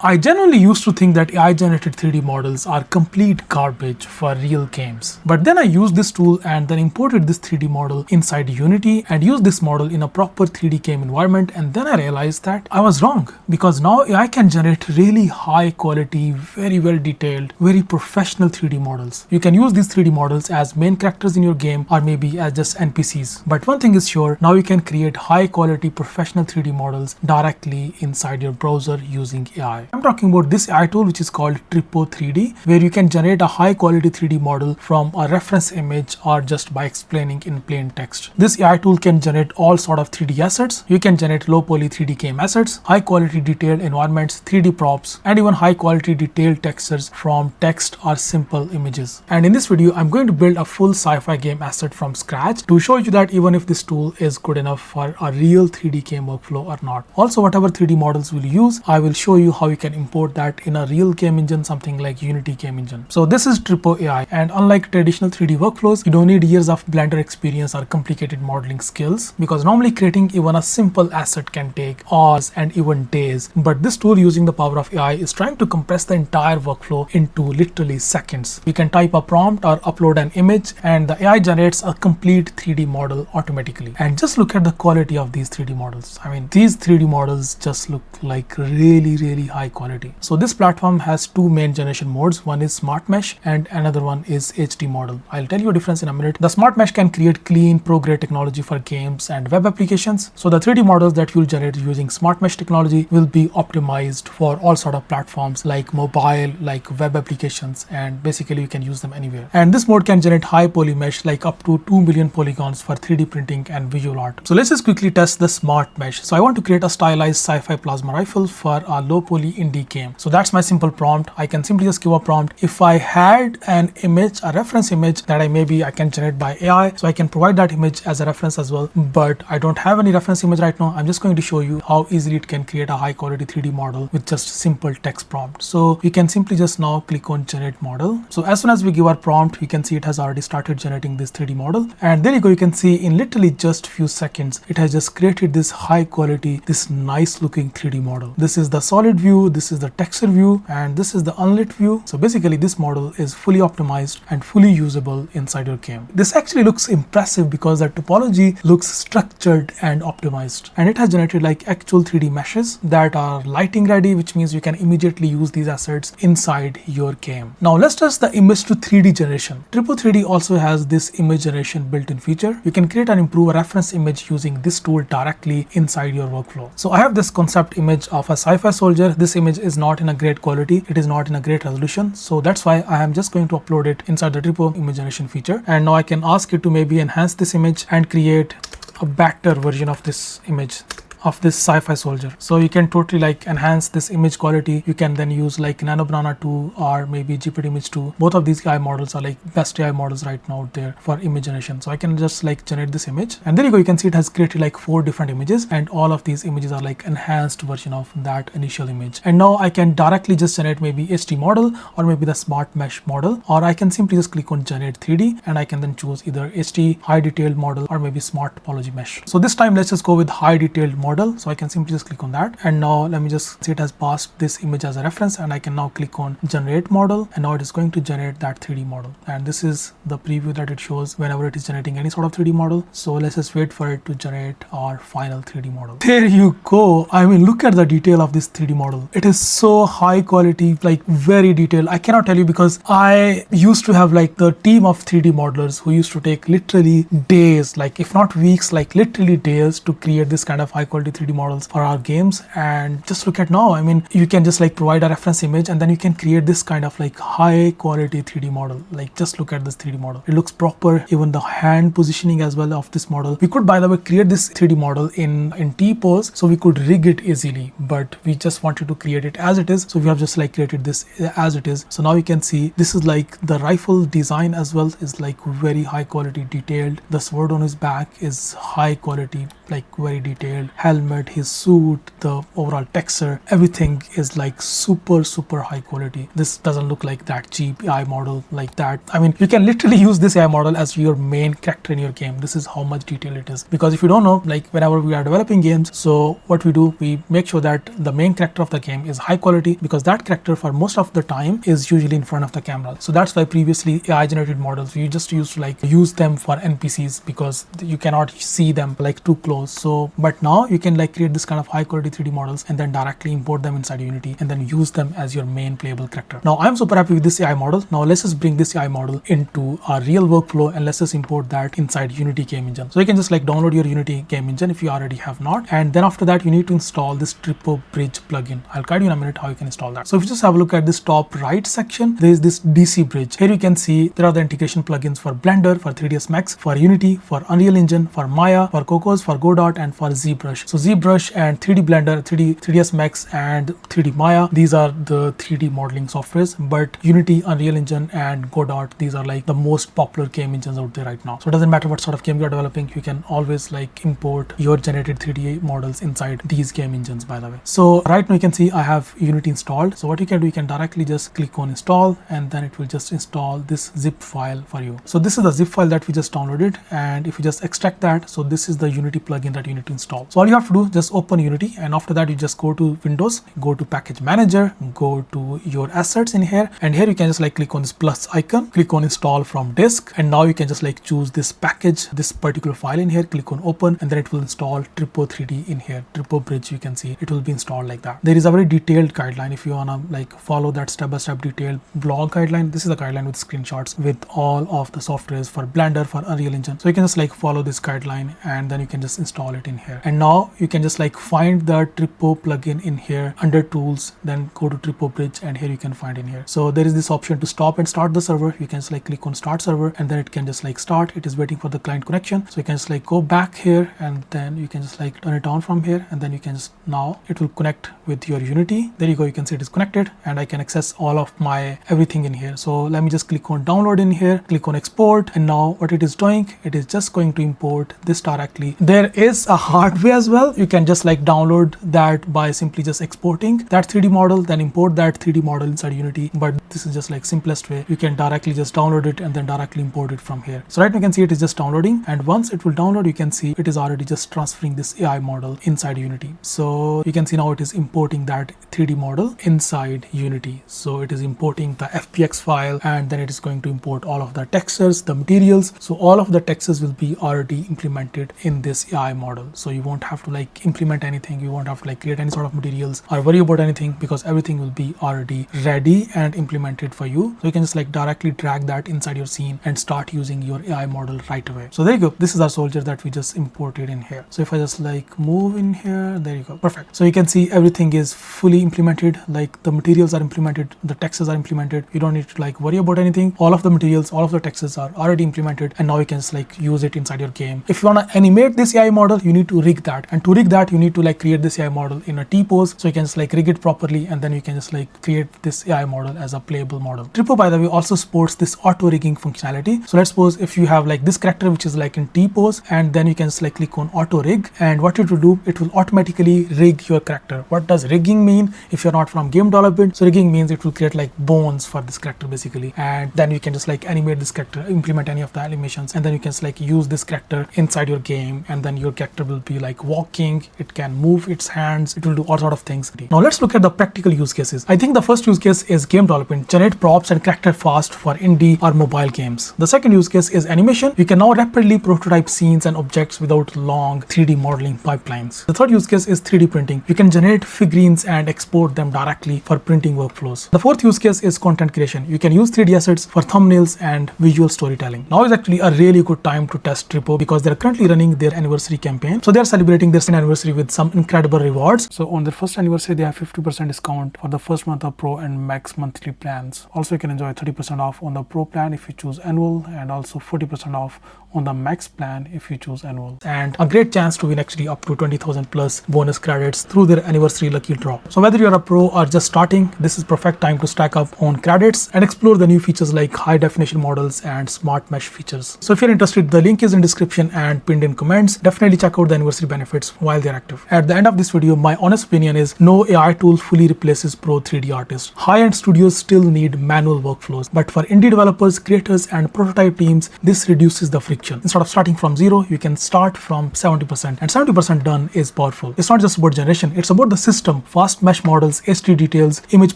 I genuinely used to think that AI-generated 3D models are complete garbage for real games. But then I used this tool and then imported this 3D model inside Unity and used this model in a proper 3D game environment, and then I realized that I was wrong, because now AI can generate really high quality, very well detailed, very professional 3D models. You can use these 3D models as main characters in your game or maybe as just NPCs. But one thing is sure, now you can create high quality professional 3D models directly inside your browser using AI. I'm talking about this AI tool which is called Tripo 3D, where you can generate a high quality 3D model from a reference image or just by explaining in plain text. This AI tool can generate all sort of 3D assets. You can generate low poly 3D game assets, high quality detailed environments, 3D props, and even high quality detailed textures from text or simple images. And in this video, I'm going to build a full sci-fi game asset from scratch to show you that even if this tool is good enough for a real 3D game workflow or not. Also, whatever 3D models we'll use, I will show you how you can import that in a real game engine, something like Unity game engine. So this is Tripo AI, and unlike traditional 3D workflows, you don't need years of Blender experience or complicated modeling skills, because normally creating even a simple asset can take hours and even days. But this tool, using the power of AI, is trying to compress the entire workflow into literally seconds. You can type a prompt or upload an image and the AI generates a complete 3D model automatically. And just look at the quality of these 3D models. I mean, these 3D models just look like really high quality. So this platform has two main generation modes. One is Smart Mesh and another one is HD Model. I'll tell you a difference in a minute. The Smart Mesh can create clean pro-grade technology for games and web applications. So the 3D models that you'll generate using Smart Mesh technology will be optimized for all sort of platforms like mobile, like web applications, and basically you can use them anywhere. And this mode can generate high poly mesh, like up to 2 million polygons for 3D printing and visual art. So let's just quickly test the Smart Mesh. So I want to create a stylized sci-fi plasma rifle for a low poly indie game. So that's my simple prompt. I can simply just give a prompt. If I had an image, a reference image that I can generate by AI, so I can provide that image as a reference as well. But I don't have any reference image right now. I'm just going to show you how easily it can create a high quality 3D model with just simple text prompt. So you can simply just now click on generate model. So as soon as we give our prompt, you can see it has already started generating this 3D model. And there you go. You can see in literally just few seconds, it has just created this high quality, this nice looking 3D model. This is the solid view, this is the texture view, and this is the unlit view. So basically this model is fully optimized and fully usable inside your game. This actually looks impressive because the topology looks structured and optimized, and it has generated like actual 3D meshes that are lighting ready, which means you can immediately use these assets inside your game. Now let's test the image to 3D generation. Tripo 3D also has this image generation built-in feature. You can create and improve a reference image using this tool directly inside your workflow. So I have this concept image of a sci-fi soldier. This image is not in a great quality, it is not in a great resolution, so that's why I am just going to upload it inside the Tripo image generation feature. And now I can ask it to maybe enhance this image and create a better version of this image of this sci-fi soldier. So you can totally like enhance this image quality. You can then use like Nano Banana 2 or maybe GPT Image 2. Both of these AI models are like best AI models right now out there for image generation. So I can just like generate this image, and there you go. You can see it has created like 4 different images, and all of these images are like enhanced version of that initial image. And now I can directly just generate maybe HD model or maybe the Smart Mesh model, or I can simply just click on generate 3D and I can then choose either HD high detailed model or maybe smart topology mesh. So this time let's just go with high detailed model. So I can simply just click on that, and now let me just see it has passed this image as a reference, and I can now click on generate model, and now it is going to generate that 3D model. And this is the preview that it shows whenever it is generating any sort of 3D model. So let's just wait for it to generate our final 3D model. There you go. I mean, look at the detail of this 3D model. It is so high quality, like very detailed. I cannot tell you, because I used to have like the team of 3D modelers who used to take literally days, like if not weeks, like literally days to create this kind of high quality 3D models for our games. And just look at now, I mean, you can just like provide a reference image and then you can create this kind of like high quality 3D model. Like just look at this 3D model. It looks proper, even the hand positioning as well of this model. We could, by the way, create this 3D model in T-pose, so we could rig it easily, but we just wanted to create it as it is. So we have just like created this as it is. So now you can see this is like the rifle design as well is like very high quality detailed. The sword on his back is high quality, like very detailed, has helmet, his suit, the overall texture, everything is like super high quality. This doesn't look like that cheap AI model like that. I mean, you can literally use this AI model as your main character in your game. This is how much detail it is. Because if you don't know, like whenever we are developing games, so what we do, we make sure that the main character of the game is high quality, because that character for most of the time is usually in front of the camera. So that's why previously AI generated models, you just used to like use them for NPCs because you cannot see them like too close. So but now you can like create this kind of high quality 3D models and then directly import them inside Unity and then use them as your main playable character. Now I'm super happy with this AI model. Now let's just bring this AI model into our real workflow and let's just import that inside Unity game engine. So you can just like download your Unity game engine if you already have not, and then after that you need to install this Tripo Bridge plugin. I'll guide you in a minute how you can install that. So if you just have a look at this top right section, there is this DC Bridge. Here you can see there are the integration plugins for Blender, for 3ds Max, for Unity, for Unreal Engine, for Maya, for Cocos, for Godot, and for ZBrush. So ZBrush and 3D Blender, 3ds Max and 3D Maya, these are the 3D modeling softwares, but Unity, Unreal Engine and Godot, these are like the most popular game engines out there right now. So it doesn't matter what sort of game you are developing, you can always like import your generated 3D models inside these game engines, by the way. So right now you can see I have Unity installed. So what you can do, you can directly just click on install and then it will just install this zip file for you. So this is the zip file that we just downloaded, and if you just extract that, so this is the Unity plugin that you need to install. So all you have to do, just open Unity, and after that you just go to Windows, go to Package Manager, go to your assets in here, and here you can just like click on this plus icon, click on install from disk, and now you can just like choose this package, this particular file in here, click on open, and then it will install Tripo 3D in here. Tripo Bridge, you can see it will be installed like that. There is a very detailed guideline if you wanna like follow that step-by-step detailed blog guideline. This is a guideline with screenshots with all of the softwares for Blender, for Unreal Engine. So you can just like follow this guideline and then you can just install it in here. And now you can just like find the Tripo plugin in here under tools, then go to Tripo Bridge, and here you can find in here. So there is this option to stop and start the server. You can just like click on start server and then it can just like start. It is waiting for the client connection. So you can just like go back here and then you can just like turn it on from here, and then you can just, now it will connect with your Unity. There you go, you can see it is connected and I can access all of my everything in here. So let me just click on download in here, click on export, and now what it is doing, it is just going to import this directly. There is a hard way as well. You can just like download that by simply just exporting that 3D model, then import that 3D model inside Unity. But this is just like simplest way. You can directly just download it and then directly import it from here. So right now you can see it is just downloading, and once it will download, you can see it is already just transferring this AI model inside Unity. So you can see now it is importing that 3D model inside Unity. So it is importing the FBX file, and then it is going to import all of the textures, the materials. So all of the textures will be already implemented in this AI model. So you won't have to like implement anything. You won't have to like create any sort of materials or worry about anything, because everything will be already ready and implemented for you. So you can just like directly drag that inside your scene and start using your AI model right away. So there you go. This is our soldier that we just imported in here. So if I just like move in here, there you go. Perfect. So you can see everything is fully implemented. Like the materials are implemented, the textures are implemented. You don't need to like worry about anything. All of the materials, all of the textures are already implemented, and now you can just like use it inside your game. If you want to animate this AI model, you need to rig that, and to rig that you need to like create this AI model in a T pose. So you can just like rig it properly, and then you can just like create this AI model as a playable model. Tripo, by the way, also supports this auto rigging functionality. So let's suppose if you have like this character which is like in T pose, and then you can just like click on auto rig, and what it will do, it will automatically rig your character. What does rigging mean if you're not from game development? So rigging means it will create like bones for this character basically, and then you can just like animate this character, implement any of the animations, and then you can just like use this character inside your game, and then your character will be like walking, it can move its hands, it will do all sort of things. Now let's look at the practical use cases. I think the first use case is game development. Generate props and character fast for indie or mobile games. The second use case is animation. You can now rapidly prototype scenes and objects without long 3D modeling pipelines. The third use case is 3D printing. You can generate figurines and export them directly for printing workflows. The fourth use case is content creation. You can use 3D assets for thumbnails and visual storytelling. Now is actually a really good time to test Tripo, because they're currently running their anniversary campaign. So they're celebrating their anniversary with some incredible rewards. So on their first anniversary, they have 50% discount for the first month of Pro and Max monthly plan. plans. Also, you can enjoy 30% off on the Pro plan if you choose annual, and also 40% off on the Max plan if you choose annual. And a great chance to win actually up to 20,000 plus bonus credits through their anniversary lucky draw. So whether you're a pro or just starting, this is perfect time to stack up on credits and explore the new features like high definition models and smart mesh features. So if you're interested, the link is in description and pinned in comments. Definitely check out the anniversary benefits while they're active. At the end of this video, my honest opinion is no AI tool fully replaces pro 3D artists. High-end studios still need manual workflows, but for indie developers, creators, and prototype teams, this reduces the friction. Instead of starting from zero, you can start from 70%, and 70% done is powerful. It's not just about generation, it's about the system, fast mesh models, HD details, image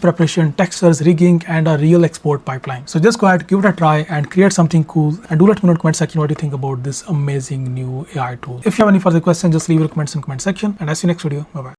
preparation, textures, rigging, and a real export pipeline. So just go ahead, give it a try, and create something cool, and do let me know in the comment section what you think about this amazing new AI tool. If you have any further questions, just leave your comments in the comment section, and I'll see you next video. Bye bye.